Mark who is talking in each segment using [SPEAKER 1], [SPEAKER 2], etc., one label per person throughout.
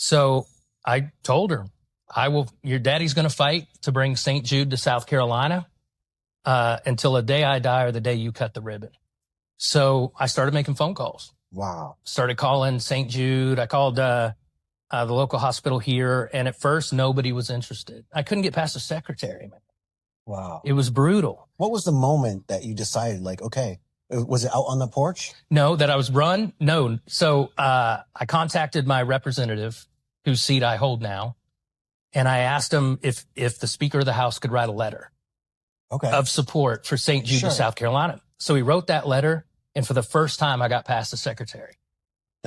[SPEAKER 1] So I told her, your daddy's going to fight to bring St. Jude to South Carolina until the day I die or the day you cut the ribbon. So I started making phone calls.
[SPEAKER 2] Wow.
[SPEAKER 1] Started calling St. Jude. I called the local hospital here. And at first, nobody was interested. I couldn't get past the secretary, man.
[SPEAKER 2] Wow.
[SPEAKER 1] It was brutal.
[SPEAKER 2] What was the moment that you decided, like, okay, was it out on the porch?
[SPEAKER 1] No, that I was run? No. So I contacted my representative, whose seat I hold now, and I asked him if the Speaker of the House could write a letter of support for St. Jude to South Carolina. So he wrote that letter, and for the first time, I got past the secretary.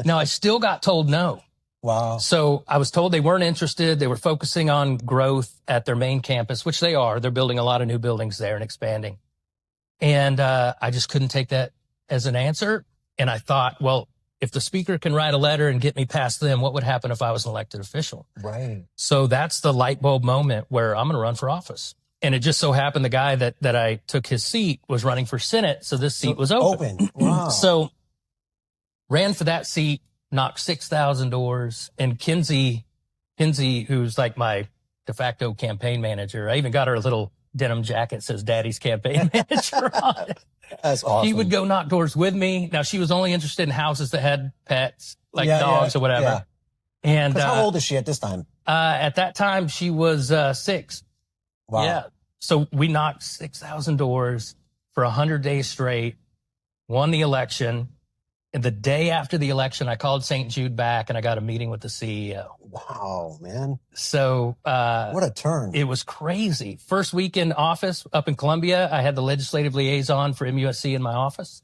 [SPEAKER 1] Now, I still got told no.
[SPEAKER 2] Wow.
[SPEAKER 1] So I was told they weren't interested. They were focusing on growth at their main campus, which they are. They're building a lot of new buildings there and expanding. And I just couldn't take that as an answer. And I thought, well, if the speaker can write a letter and get me past them, what would happen if I was an elected official?
[SPEAKER 2] Right.
[SPEAKER 1] So that's the light bulb moment where I'm going to run for office. And it just so happened the guy that I took his seat was running for Senate. So this seat was open.
[SPEAKER 2] Wow.
[SPEAKER 1] So ran for that seat, knocked 6,000 doors. And Kinsey, who's like my de facto campaign manager, I even got her a little denim jacket that says Daddy's campaign manager on it.
[SPEAKER 2] That's awesome.
[SPEAKER 1] He would go knock doors with me. Now, she was only interested in houses that had pets, like dogs or whatever.
[SPEAKER 2] Yeah.
[SPEAKER 1] And
[SPEAKER 2] how old is she at this time?
[SPEAKER 1] At that time, she was 6.
[SPEAKER 2] Wow.
[SPEAKER 1] Yeah. So we knocked 6,000 doors for 100 days straight, won the election. And the day after the election, I called St. Jude back and I got a meeting with the CEO.
[SPEAKER 2] Wow, man.
[SPEAKER 1] So
[SPEAKER 2] what a turn.
[SPEAKER 1] It was crazy. First week in office up in Columbia, I had the legislative liaison for MUSC in my office,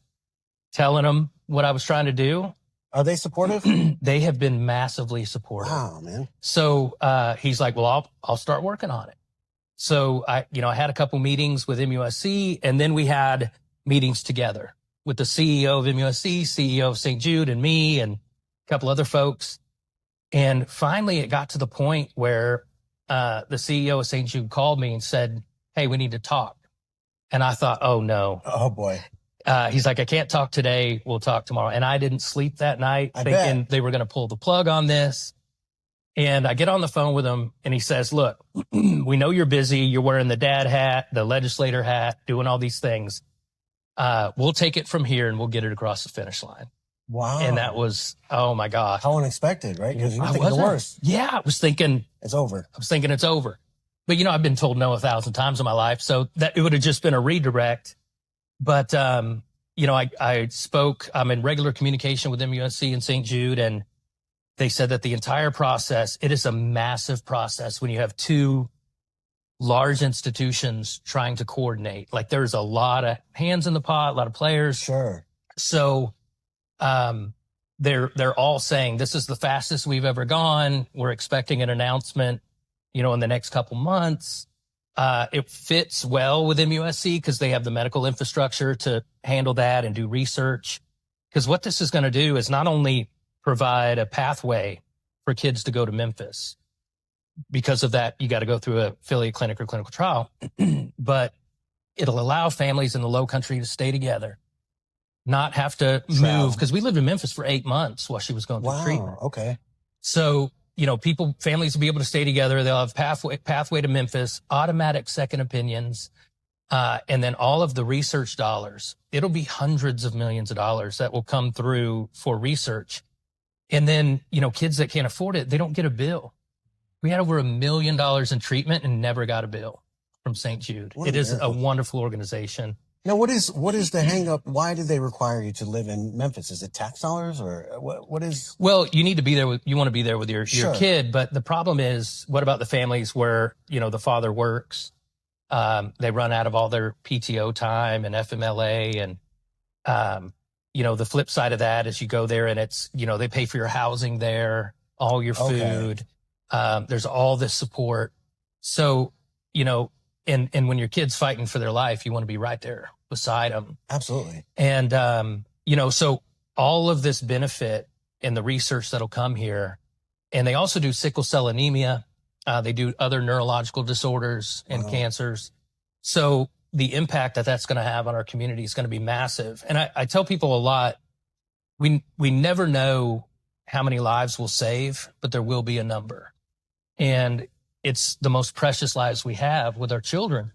[SPEAKER 1] telling them what I was trying to do.
[SPEAKER 2] Are they supportive?
[SPEAKER 1] They have been massively supportive.
[SPEAKER 2] Wow, man.
[SPEAKER 1] So he's like, well, I'll start working on it. So I had a couple meetings with MUSC, and then we had meetings together with the CEO of MUSC, CEO of St. Jude, and me, and a couple other folks. And finally, it got to the point where the CEO of St. Jude called me and said, hey, we need to talk. And I thought, oh, no.
[SPEAKER 2] Oh, boy.
[SPEAKER 1] He's like, I can't talk today. We'll talk tomorrow. And I didn't sleep that night thinking they were going to pull the plug on this. And I get on the phone with him and he says, look, we know you're busy. You're wearing the dad hat, the legislator hat, doing all these things. We'll take it from here and we'll get it across the finish line.
[SPEAKER 2] Wow.
[SPEAKER 1] And that was, oh my gosh.
[SPEAKER 2] How unexpected, right? Because you're thinking the worst.
[SPEAKER 1] Yeah, I was thinking
[SPEAKER 2] it's over.
[SPEAKER 1] It's over. But I've been told no 1,000 times in my life. So that it would have just been a redirect. But, I spoke, I'm in regular communication with MUSC and St. Jude, and they said that the entire process, it is a massive process when you have two large institutions trying to coordinate. Like there's a lot of hands in the pot, a lot of players.
[SPEAKER 2] Sure.
[SPEAKER 1] So they're all saying this is the fastest we've ever gone. We're expecting an announcement, in the next couple months. It fits well with MUSC because they have the medical infrastructure to handle that and do research. Because what this is going to do is not only provide a pathway for kids to go to Memphis. Because of that, you got to go through a affiliate clinic or clinical trial, but it'll allow families in the Low Country to stay together, not have to move. Because we lived in Memphis for 8 months while she was going through treatment.
[SPEAKER 2] Okay.
[SPEAKER 1] So, families will be able to stay together. They'll have pathway to Memphis, automatic second opinions, and then all of the research dollars. It'll be hundreds of millions of dollars that will come through for research. And then, kids that can't afford it, they don't get a bill. We had over $1 million in treatment and never got a bill from St. Jude. It is a wonderful organization.
[SPEAKER 2] Now, what is the hang up? Why do they require you to live in Memphis? Is it tax dollars or what is?
[SPEAKER 1] Well, you need to be there you want to be there with your kid. But the problem is, what about the families where, the father works? They run out of all their PTO time and FMLA. And, the flip side of that is you go there and it's, they pay for your housing there, all your food. There's all this support. So, and when your kid's fighting for their life, you want to be right there beside them.
[SPEAKER 2] Absolutely.
[SPEAKER 1] And, so all of this benefit and the research that'll come here, and they also do sickle cell anemia. They do other neurological disorders and cancers. So the impact that's going to have on our community is going to be massive. And I tell people a lot, we never know how many lives we'll save, but there will be a number. And it's the most precious lives we have with our children.